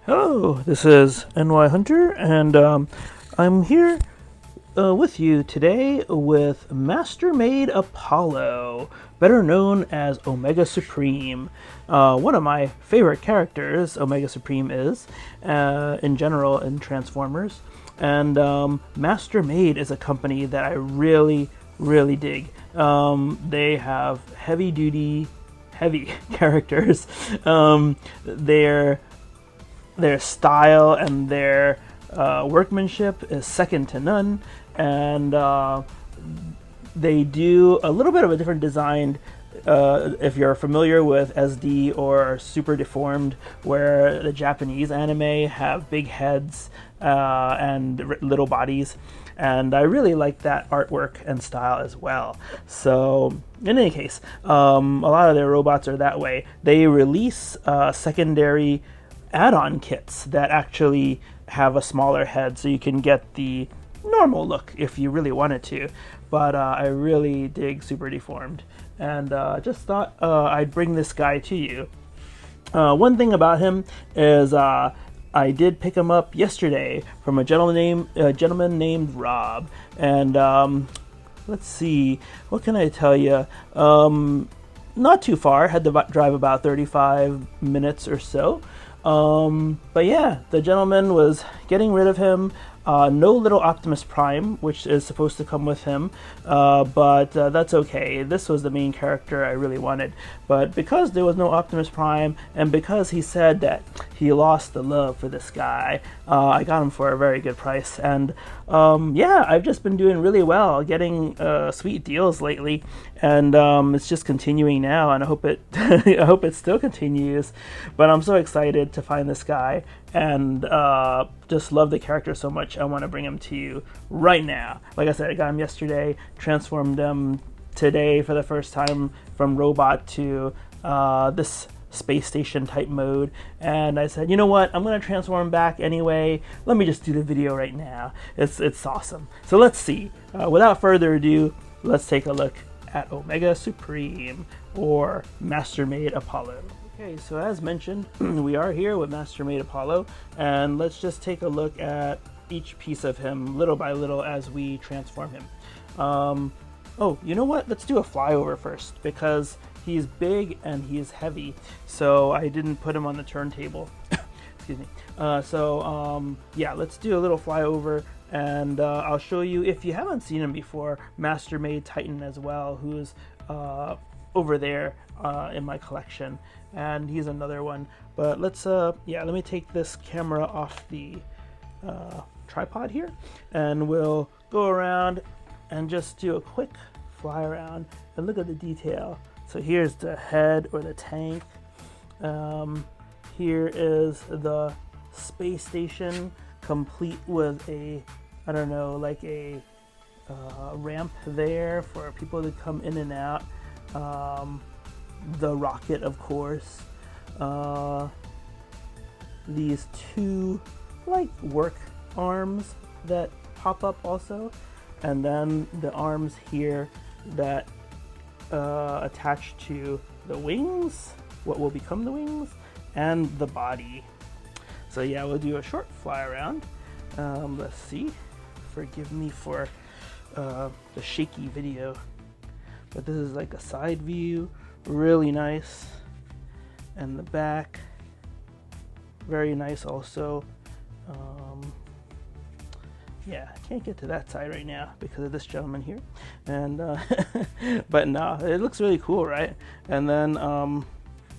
Hello, this is NY Hunter, and I'm here with you today with Master-Made Apollo, better known as Omega Supreme. One of my favorite characters, Omega Supreme is, in general in Transformers. And Master-Made is a company that I really, really dig. They have heavy characters. Their style and their workmanship is second to none, and they do a little bit of a different design. If you're familiar with SD or Super Deformed, where the Japanese anime have big heads and little bodies, and I really like that artwork and style as well. So in any case, a lot of their robots are that way. They release secondary add-on kits that actually have a smaller head, so you can get the normal look if you really wanted to. But I really dig Super Deformed, and just thought I'd bring this guy to you. One thing about him is I did pick him up yesterday from a gentleman named Rob, and let's see, what can I tell you? Not too far. Had to drive about 35 minutes or so. But yeah, the gentleman was getting rid of him. No little Optimus Prime, which is supposed to come with him, but that's okay. This was the main character I really wanted. But because there was no Optimus Prime, and because he said that he lost the love for this guy, I got him for a very good price. And yeah, I've just been doing really well, getting sweet deals lately, and it's just continuing now, and I hope it I hope it still continues. But I'm so excited to find this guy, and just love the character so much. I want to bring him to you right now. Like I said, I got him yesterday, transformed him today for the first time from robot to this space station type mode, and I said, you know what, I'm going to transform him back anyway. Let me just do the video right now. It's awesome. So let's see. Without further ado, let's take a look at Omega Supreme, or Master-Made Apollo. Okay, so as mentioned, we are here with Master-Made Apollo, and let's just take a look at each piece of him little by little as we transform him. Oh, you know what? Let's do a flyover first, because he's big and he's heavy, so I didn't put him on the turntable. Excuse me. Yeah, let's do a little flyover, and I'll show you, if you haven't seen him before, Master-Made Titan as well, who's over there in my collection, and he's another one. But let's yeah, let me take this camera off the tripod here, and we'll go around and just do a quick fly around and look at the detail. So here's the head, or the tank. Here is the space station, complete with a, I don't know, like a ramp there for people to come in and out. The rocket, of course. These two like work arms that pop up also, and then the arms here that attach to the wings, what will become the wings, and the body. So yeah, we'll do a short fly around. Let's see. Forgive me for the shaky video, but this is like a side view, really nice, and the back, very nice also. Yeah, I can't get to that side right now because of this gentleman here, and but no, it looks really cool, right? And then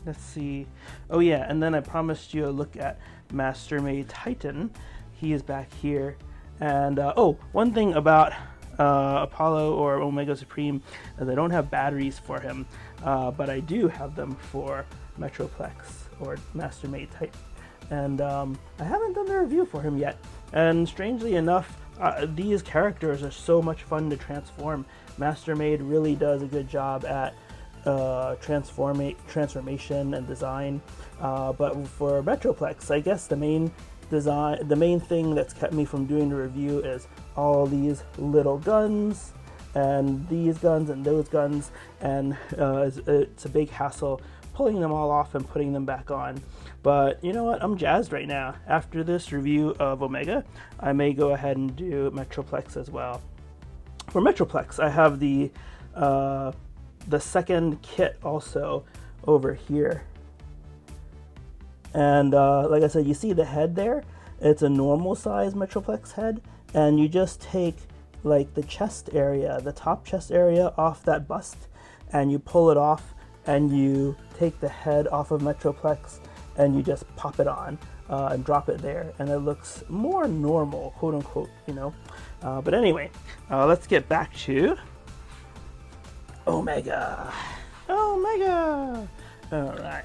let's see. Oh yeah, and then I promised you a look at Master-Made Titan. He is back here, and oh, one thing about Apollo, or Omega Supreme, is I don't have batteries for him, but I do have them for Metroplex, or Master-Made Titan, and I haven't done the review for him yet. And strangely enough, these characters are so much fun to transform. Master-Made really does a good job at transformation and design. But for Metroplex, I guess the main thing that's kept me from doing the review is all these little guns, and these guns and those guns, and it's a big hassle pulling them all off and putting them back on. But you know what? I'm jazzed right now. After this review of Omega, I may go ahead and do Metroplex as well. For Metroplex, I have the second kit also over here. And like I said, you see the head there? It's a normal size Metroplex head, and you just take like the chest area, the top chest area off that bust, and you pull it off, and you take the head off of Metroplex, and you just pop it on and drop it there, and it looks more normal, quote unquote, you know. But anyway, let's get back to Omega. Omega! Alright,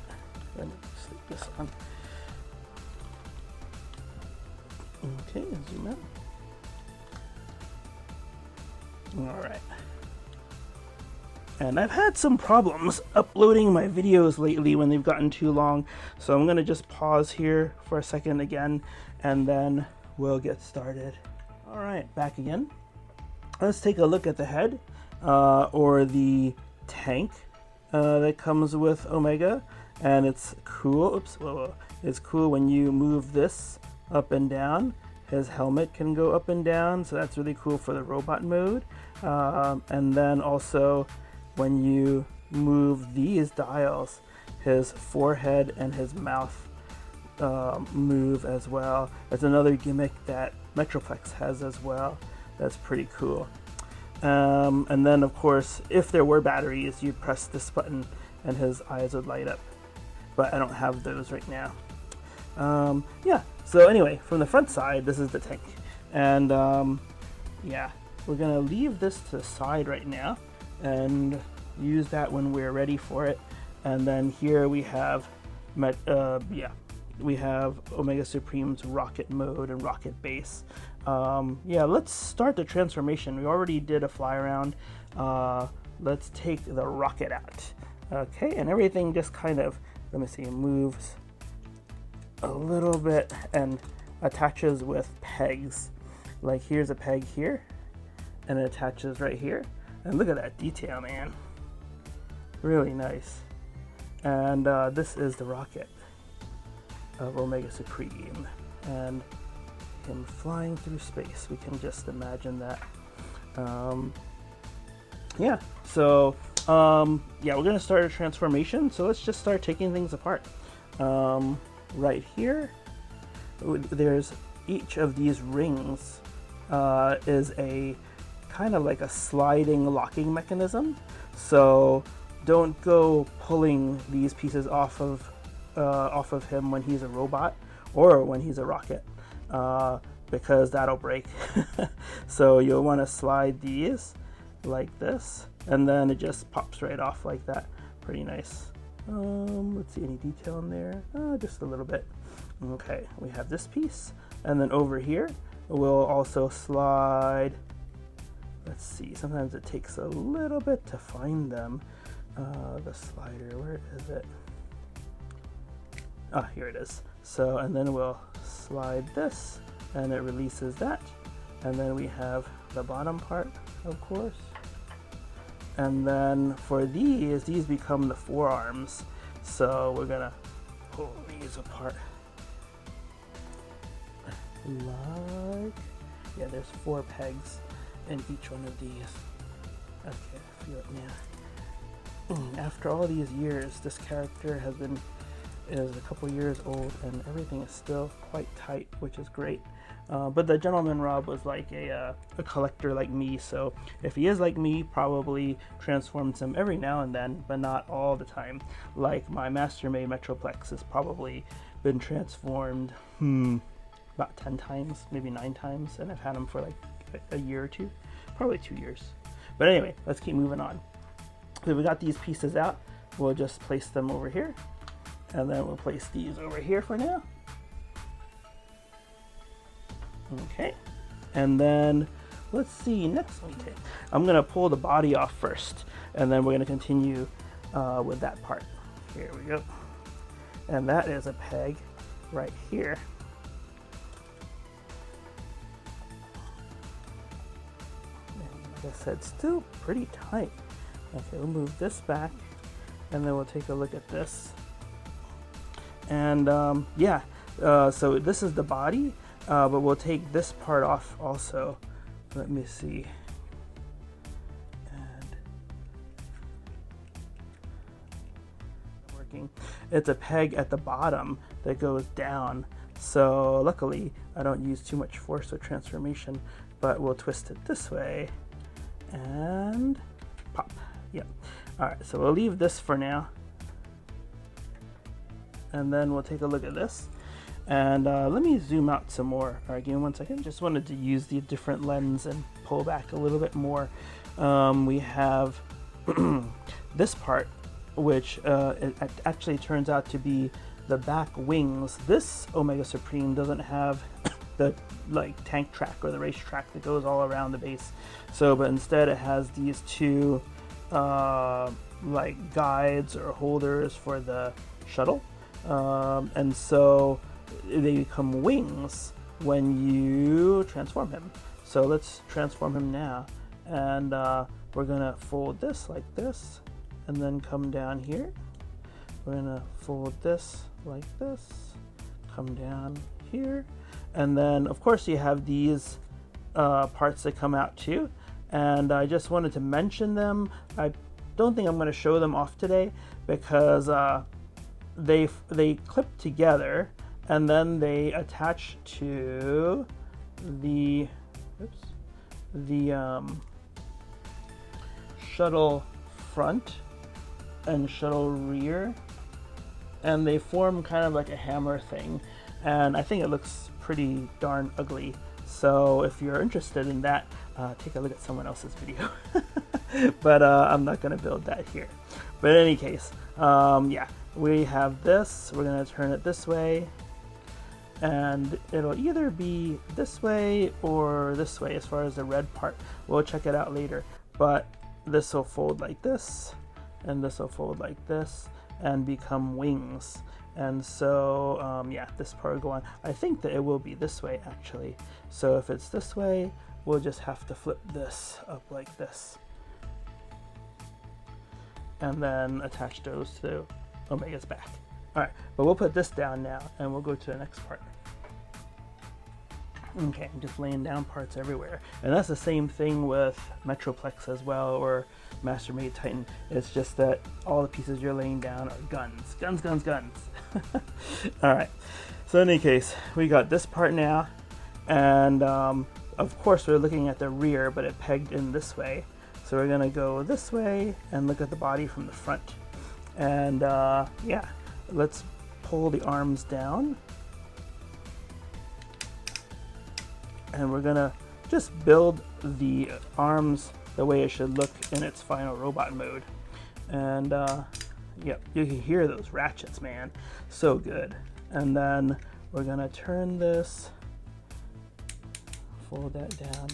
let me sleep this on. Okay, zoom in. Alright. And I've had some problems uploading my videos lately when they've gotten too long, so I'm gonna just pause here for a second again, and then we'll get started. Alright, back again. Let's take a look at the head, or the tank that comes with Omega, and it's cool. Oops, whoa. It's cool when you move this up and down. His helmet can go up and down, so that's really cool for the robot mode. And then also when you move these dials, his forehead and his mouth move as well. That's another gimmick that Metroplex has as well. That's pretty cool. And then of course, if there were batteries, you'd press this button and his eyes would light up. But I don't have those right now. Yeah, so anyway, from the front side, this is the tank. And yeah, we're gonna leave this to the side right now and use that when we're ready for it. And then here we have we have Omega Supreme's rocket mode and rocket base. Yeah, let's start the transformation. We already did a fly around. Let's take the rocket out. Okay, and everything just kind of, let me see, moves a little bit and attaches with pegs. Like here's a peg here, and it attaches right here. And look at that detail, man. Really nice. And this is the rocket of Omega Supreme, and him flying through space. We can just imagine that. Yeah, so yeah, we're gonna start a transformation. So let's just start taking things apart. Right here, there's each of these rings is a kind of like a sliding locking mechanism. So don't go pulling these pieces off of him when he's a robot or when he's a rocket, because that'll break. So you'll want to slide these like this, and then it just pops right off like that. Pretty nice. Let's see, any detail in there? Just a little bit. Okay, we have this piece, and then over here we'll also slide. Let's see, sometimes it takes a little bit to find them. The slider, where is it? Ah, here it is. So, and then we'll slide this, and it releases that. And then we have the bottom part, of course. And then for these become the forearms. So we're gonna pull these apart. Like, yeah, there's 4 pegs in each one of these. Okay, I feel it now. After all these years, this character is a couple years old, and everything is still quite tight, which is great. But the Gentleman Rob was like a collector like me, so if he is like me, probably transforms him every now and then, but not all the time. Like my Mastermade Metroplex has probably been transformed about 10 times, maybe 9 times, and I've had him for like a year or two, probably 2 years. But anyway, let's keep moving on. So we got these pieces out. We'll just place them over here, and then we'll place these over here for now. Okay, and then let's see, next one. I'm gonna pull the body off first, and then we're gonna continue with that part. Here we go. And that is a peg right here. And like I said, still pretty tight. Okay, we'll move this back, and then we'll take a look at this. And yeah, so this is the body, but we'll take this part off also. Let me see. And working. It's a peg at the bottom that goes down. So luckily I don't use too much force or transformation, but we'll twist it this way and pop. Yep. All right, so we'll leave this for now. And then we'll take a look at this. And let me zoom out some more. All right, give me 1 second. Just wanted to use the different lens and pull back a little bit more. We have this part, which it actually turns out to be the back wings. This Omega Supreme doesn't have the like tank track or the race track that goes all around the base. So, but instead it has these two like guides or holders for the shuttle. And so they become wings when you transform him. So let's transform him now. And we're gonna fold this like this and then come down here. We're gonna fold this like this, come down here. And then of course you have these parts that come out too. And I just wanted to mention them. I don't think I'm gonna show them off today because they clip together and then they attach to the shuttle front and shuttle rear, and they form kind of like a hammer thing, and I think it looks pretty darn ugly. So if you're interested in that, take a look at someone else's video. But I'm not going to build that here. But in any case, yeah, we have this. We're going to turn it this way, and it'll either be this way or this way as far as the red part. We'll check it out later. But this will fold like this, and this will fold like this and become wings. And so yeah, this part will go on. I think that it will be this way actually. So if it's this way, we'll just have to flip this up like this and then attach those to Omega's back. All right, but we'll put this down now and we'll go to the next part. Okay, I'm just laying down parts everywhere. And that's the same thing with Metroplex as well, or Mastermade Titan. It's just that all the pieces you're laying down are guns. Guns, guns, guns. All right, so in any case, we got this part now. And of course we're looking at the rear, but it pegged in this way. So we're gonna go this way and look at the body from the front. And yeah, let's pull the arms down. And we're gonna just build the arms the way it should look in its final robot mode. And yep, you can hear those ratchets, man. So good. And then we're gonna turn this, fold that down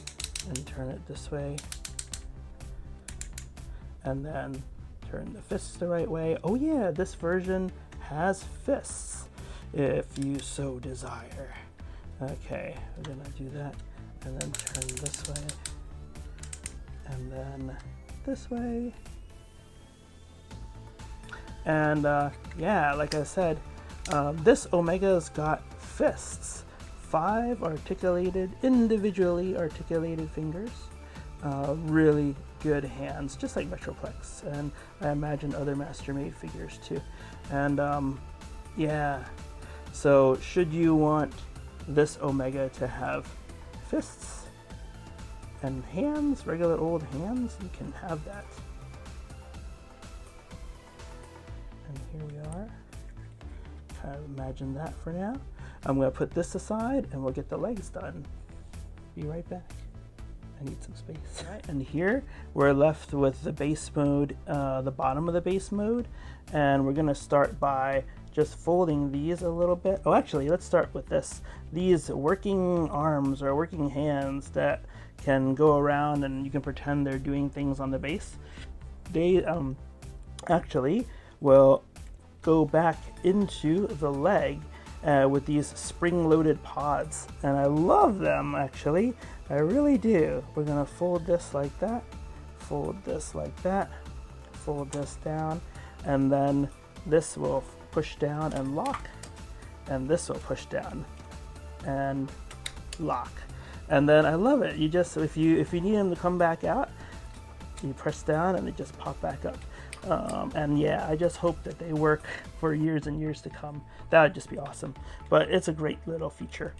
and turn it this way. And then turn the fists the right way. Oh yeah, this version has fists if you so desire. Okay, we're gonna do that and then turn this way and then this way. And yeah, like I said, this Omega's got fists, 5 articulated, individually articulated fingers, really good hands, just like Metroplex, and I imagine other Mastermade figures too. And yeah, so should you want this Omega to have fists and hands, regular old hands, you can have that. And here we are. Kind of imagine that for now. I'm going to put this aside and we'll get the legs done. Be right back. I need some space. All right, and here we're left with the base mode, the bottom of the base mode, and we're going to start by just folding these a little bit. Oh, actually, let's start with this. These working arms or working hands that can go around and you can pretend they're doing things on the base. They actually will go back into the leg with these spring-loaded pods. And I love them, actually. I really do. We're gonna fold this like that, fold this like that, fold this down. and then this will push down and lock, and this will push down and lock. And then I love it. You just, if you need them to come back out, you press down and they just pop back up. And yeah, I just hope that they work for years and years to come. That would just be awesome. But it's a great little feature.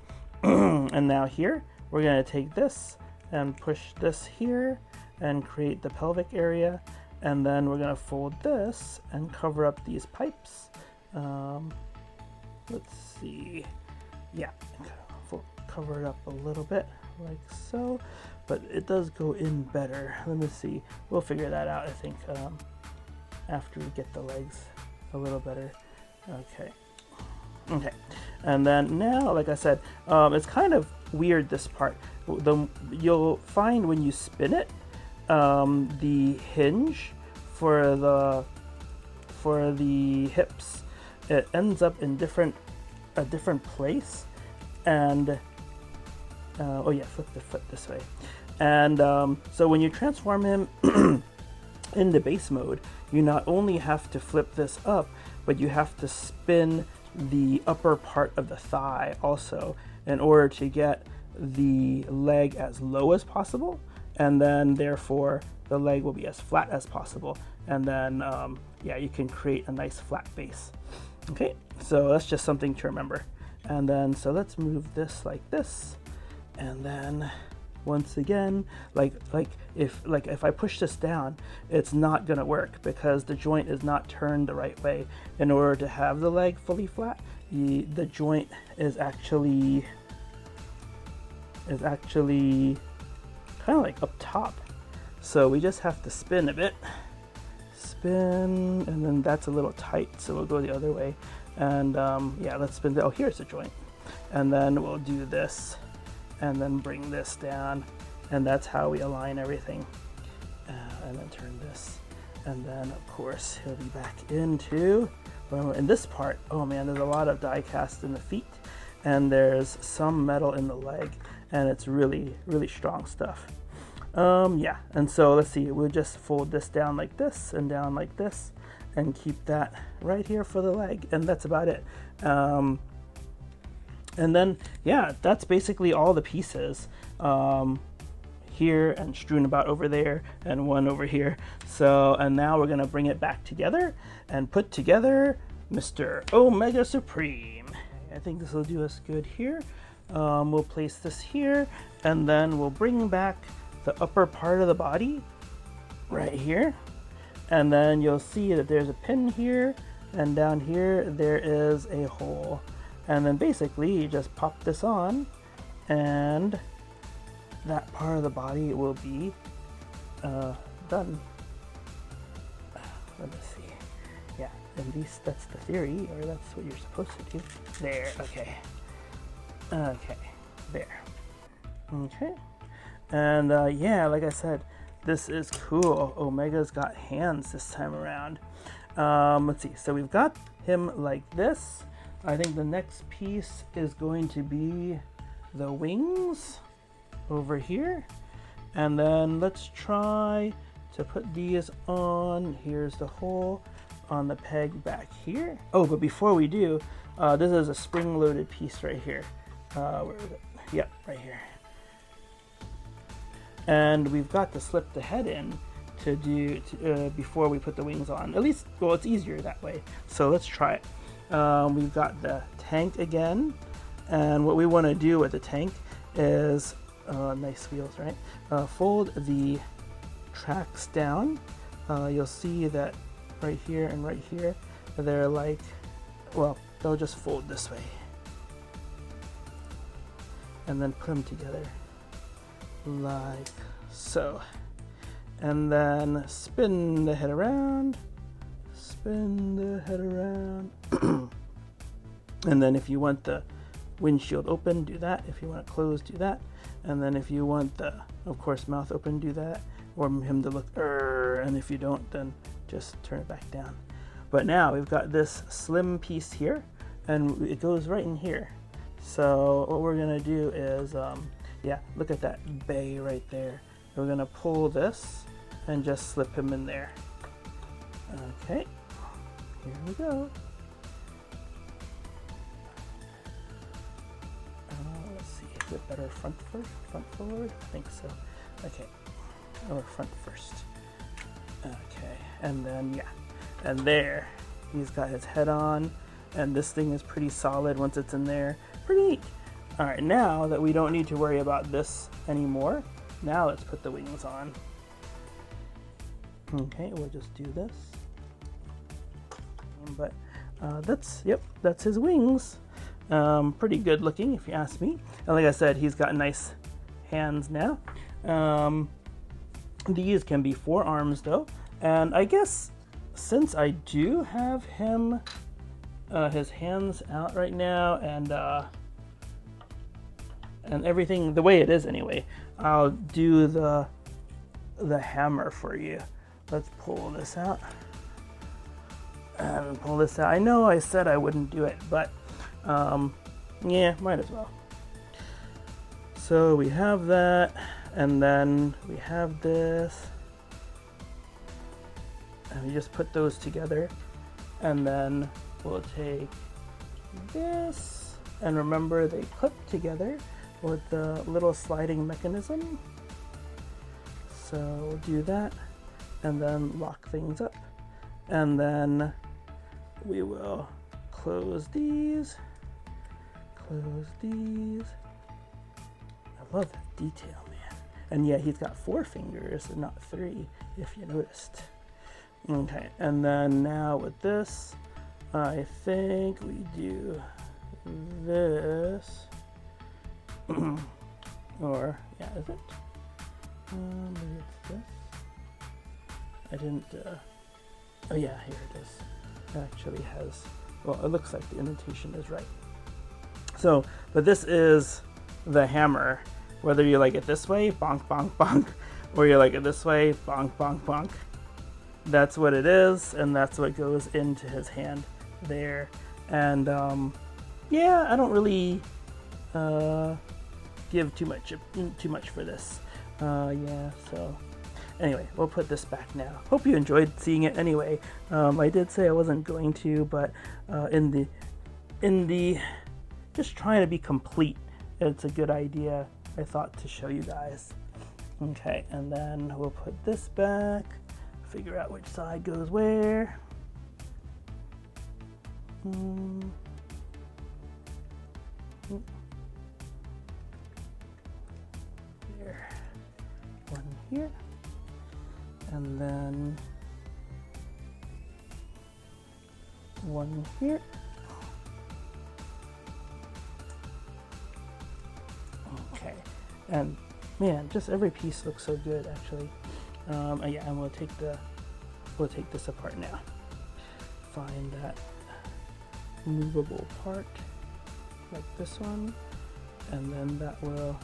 And now here, we're going to take this and push this here and create the pelvic area. And then we're going to fold this and cover up these pipes. Let's see. Yeah, cover it up a little bit like so. But it does go in better. Let me see. We'll figure that out, I think, after we get the legs a little better. Okay. And then now, like I said, it's kind of weird, this part. You'll find when you spin it, the hinge for the hips, it ends up in a different place. And oh yeah, flip the foot this way. And so when you transform him into base mode, you not only have to flip this up, but you have to spin the upper part of the thigh also in order to get the leg as low as possible, and then therefore the leg will be as flat as possible. And then yeah, you can create a nice flat base. Okay, so that's just something to remember. And then so let's move this like this, and then once again, like if I push this down, it's not gonna work because the joint is not turned the right way. In order to have the leg fully flat, the joint is actually kind of like up top. So we just have to spin a bit, spin, and then that's a little tight, so we'll go the other way. And yeah, let's spin. Oh, here's the joint, and then we'll do this, and then bring this down, and that's how we align everything. And then turn this, and then of course he'll be back into. In this part, oh man, there's a lot of die cast in the feet, and there's some metal in the leg, and it's really strong stuff. Yeah, and so let's see, we'll just fold this down like this and down like this, and keep that right here for the leg, and that's about it. And then, yeah, that's basically all the pieces here and strewn about over there and one over here. So, and now we're gonna bring it back together and put together Mr. Omega Supreme. I think this will do us good here. We'll place this here, and then we'll bring back the upper part of the body right here. And then you'll see that there's a pin here, and down here there is a hole. And then basically you just pop this on, and that part of the body will be done. Let me see. Yeah, at least that's the theory, or that's what you're supposed to do. There, okay. Okay, there. Okay. And yeah, like I said, this is cool. Omega's got hands this time around. Let's see. So we've got him like this. I think the next piece is going to be the wings over here. And then let's try to put these on. Here's the hole on the peg back here. Oh, but before we do, this is a spring-loaded piece right here. Where is it? Yep, right here. And we've got to slip the head in to do before we put the wings on. At least, well, it's easier that way. So let's try it. We've got the tank again, and what we want to do with the tank is nice wheels, right? Fold the tracks down. You'll see that right here and right here, they're like, well, they'll just fold this way, and then put them together like so, and then spin the head around, and then if you want the windshield open, do that. If you want it closed, do that. And then if you want the, of course, mouth open, do that, or him to look, and if you don't, then just turn it back down. But now we've got this slim piece here, and it goes right in here. So what we're gonna do is, yeah, look at that bay right there. We're gonna pull this and just slip him in there. Okay, Here we go. Let's see, is it better front first, front forward? I think so. Okay, or front first. Okay, and then yeah, and there, he's got his head on, and this thing is pretty solid once it's in there. Pretty neat. All right, now that we don't need to worry about this anymore, now let's put the wings on. Okay, we'll just do this. But that's his wings. Pretty good looking, if you ask me. And like I said, he's got nice hands now. These can be 4 arms though, and I guess since I do have him, his hands out right now, and everything the way it is anyway, I'll do the hammer for you. Let's pull this out and pull this out. I know I said I wouldn't do it, but yeah, might as well. So we have that, and then we have this, and we just put those together, and then we'll take this, and remember they clip together with the little sliding mechanism. So we'll do that, and then lock things up, and then we will close these. I love that detail, man. And yeah, he's got 4 fingers and not 3, if you noticed. Okay, and then now with this, I think we do this. Or, yeah, is it? Maybe it's this. I didn't, oh yeah, here it is. It actually has, well, it looks like the indentation is right. So, but this is the hammer. Whether you like it this way, bonk, bonk, bonk, or you like it this way, bonk, bonk, bonk. That's what it is, and that's what goes into his hand there. And yeah, I don't really give too much for this. Yeah, so anyway, we'll put this back now. Hope you enjoyed seeing it anyway. I did say I wasn't going to, but in the just trying to be complete, it's a good idea, I thought, to show you guys. Okay, and then we'll put this back, figure out which side goes where. There, one here, and then one here. Okay, and man, just every piece looks so good, actually. Yeah, and we'll take this apart now. Find that movable part, like this one, and then that will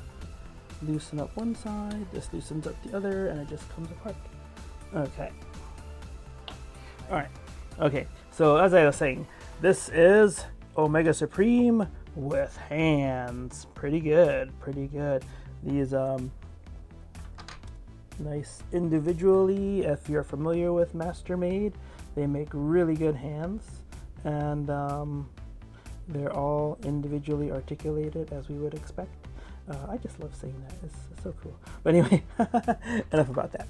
loosen up one side. This loosens up the other, and it just comes apart. Okay. All right. Okay. So as I was saying, this is Omega Supreme with hands. Pretty good. Pretty good. These nice individually. If you're familiar with Mastermade, they make really good hands, and they're all individually articulated as we would expect. I just love saying that. It's so cool. But anyway, enough about that.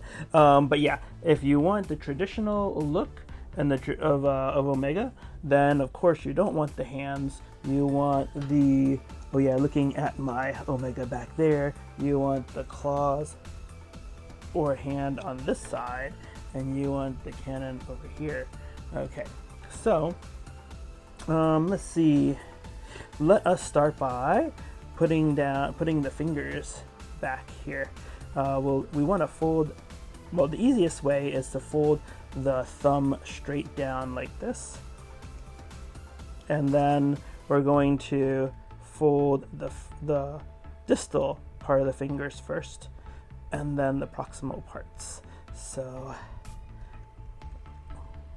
But yeah, if you want the traditional look and of Omega, then of course you don't want the hands. You want the, oh yeah, looking at my Omega back there, you want the claws or hand on this side, and you want the cannon over here. Okay, so let's see. Let us start by putting the fingers back here. We want to fold. Well, the easiest way is to fold the thumb straight down like this, and then we're going to fold the distal part of the fingers first, and then the proximal parts. So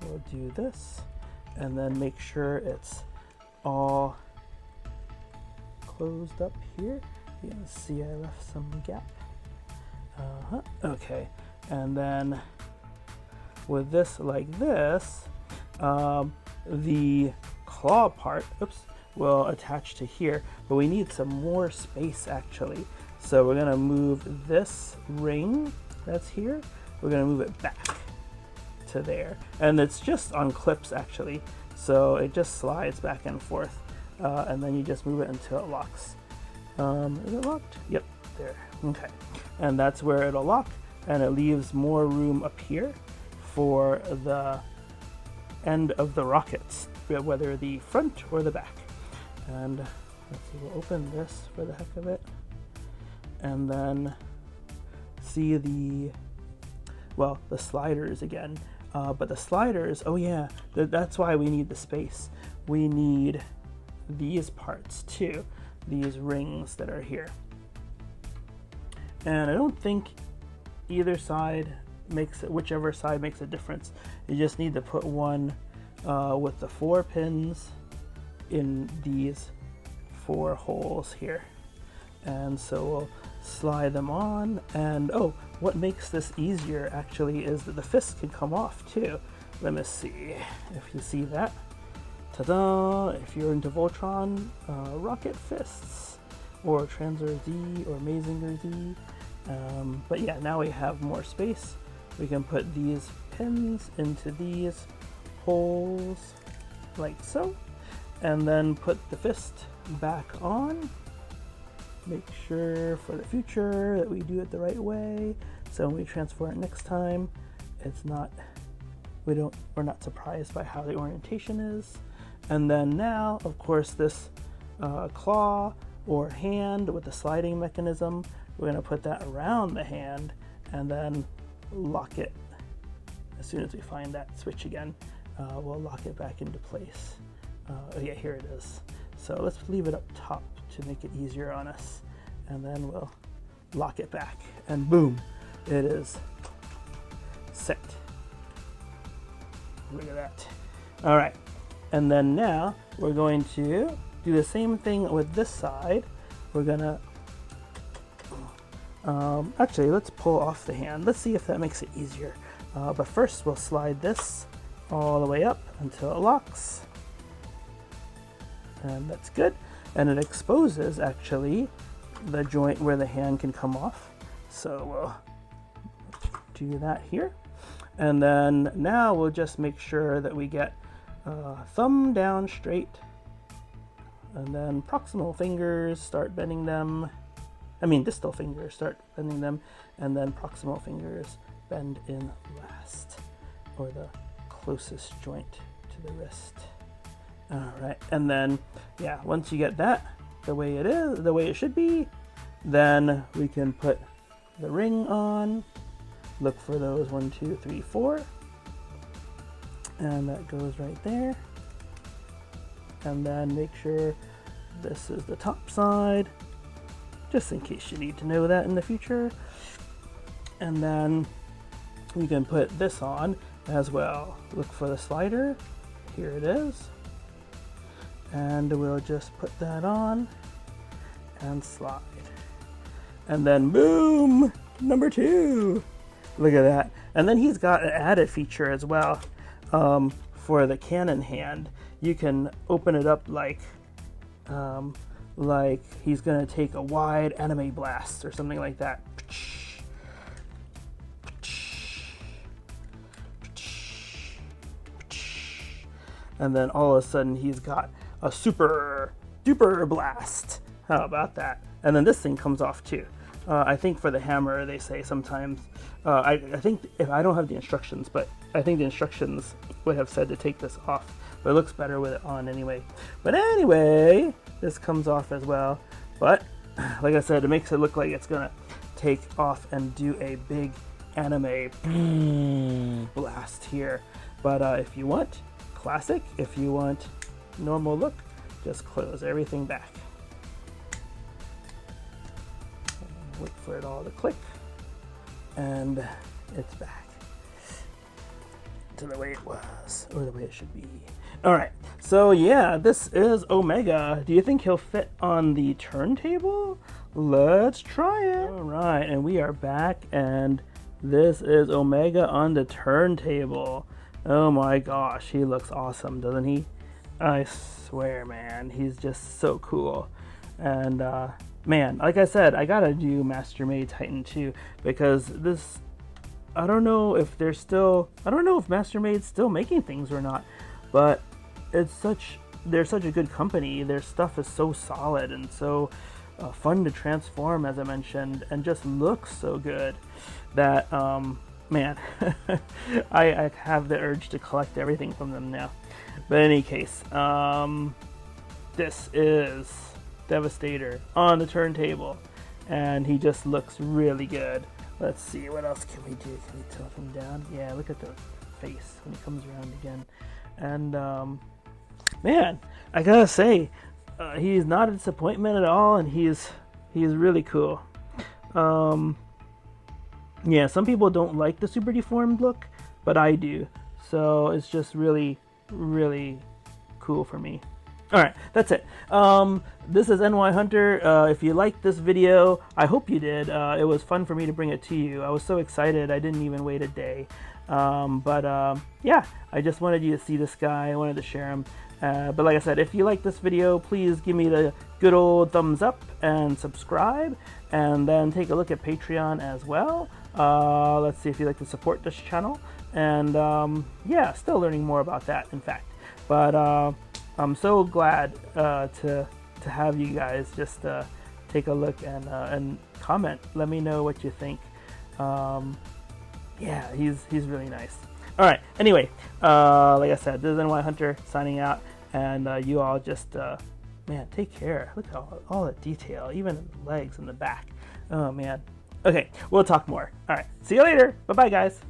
we'll do this, and then make sure it's all closed up here. You can see I left some gap. Okay, and then with this like this, the claw part, oops, will attach to here, but we need some more space actually. So we're gonna move this ring that's here, we're gonna move it back to there. And it's just on clips actually, so it just slides back and forth. And then you just move it until it locks. Is it locked? Yep, there, okay. And that's where it'll lock, and it leaves more room up here for the end of the rockets, whether the front or the back. And let's see, we'll open this for the heck of it, and then see the sliders again. But the sliders, oh yeah, that's why we need the space. We need these parts too, these rings that are here. And I don't think either side makes it, whichever side makes a difference. You just need to put one with the 4 pins in these 4 holes here. And so we'll slide them on, and oh, what makes this easier actually is that the fists can come off too. Let me see if you see that. Ta-da! If you're into Voltron, rocket fists, or Transer Z, or Mazinger Z. But yeah, now we have more space. We can put these pins into these holes like so, and then put the fist back on. Make sure for the future that we do it the right way, so when we transfer it next time, it's not, we're not surprised by how the orientation is. And then now, of course, this claw or hand with the sliding mechanism, we're going to put that around the hand and then lock it. As soon as we find that switch again, we'll lock it back into place. Oh yeah, here it is. So let's leave it up top to make it easier on us, and then we'll lock it back, and boom, it is set. Look at that. All right, and then now we're going to do the same thing with this side. We're gonna actually, let's pull off the hand. Let's see if that makes it easier. But first we'll slide this all the way up until it locks. And that's good. And it exposes actually the joint where the hand can come off. So we'll do that here. And then now we'll just make sure that we get thumb down straight. And then proximal fingers, start bending them. Distal fingers, start bending them. And then proximal fingers bend in last, or the closest joint to the wrist. All right, and then, yeah, once you get that the way it is, the way it should be, then we can put the ring on. Look for those 1, 2, 3, 4. And that goes right there. And then make sure this is the top side, just in case you need to know that in the future. And then we can put this on as well. Look for the slider. Here it is. And we'll just put that on and slide. And then boom, number 2. Look at that. And then he's got an added feature as well. For the cannon hand, you can open it up like he's gonna take a wide anime blast or something like that. And then all of a sudden he's got a super duper blast. How about that? And then this thing comes off too. I think for the hammer they say sometimes, I think, if I don't have the instructions, but I think the instructions would have said to take this off, but it looks better with it on anyway. But anyway, this comes off as well. But like I said, it makes it look like it's gonna take off and do a big anime blast here. But if you want classic, if you want normal look, just close everything back. Wait for it all to click, and it's back to the way it was, or the way it should be. All right, so yeah, this is Omega. Do you think he'll fit on the turntable? Let's try it. All right, and we are back, and this is Omega on the turntable. Oh my gosh, he looks awesome, doesn't he? I swear, man, he's just so cool. And man, like I said, I gotta do Master Made Titan 2 because this, I don't know if Master Made's still making things or not, but they're such a good company. Their stuff is so solid and so fun to transform, as I mentioned, and just looks so good that man, I have the urge to collect everything from them now. But in any case, this is Devastator on the turntable, and he just looks really good. Let's see, what else can we do? Can we tilt him down? Yeah, look at the face when he comes around again. And man, I gotta say, he's not a disappointment at all, and he's really cool. Yeah, some people don't like the super deformed look, but I do. So it's just really, really cool for me. Alright, that's it. This is NY Hunter. If you liked this video, I hope you did. It was fun for me to bring it to you. I was so excited, I didn't even wait a day. Yeah, I just wanted you to see this guy. I wanted to share him. But like I said, if you like this video, please give me the good old thumbs up and subscribe. And then take a look at Patreon as well. Let's see if you'd like to support this channel. And yeah, still learning more about that, in fact. But I'm so glad to have you guys just take a look and comment. Let me know what you think. Yeah, he's really nice. All right. Anyway, like I said, this is NY Hunter signing out, and you all just man, take care. Look at all the detail, even the legs and the back. Oh man. Okay, we'll talk more. All right. See you later. Bye bye, guys.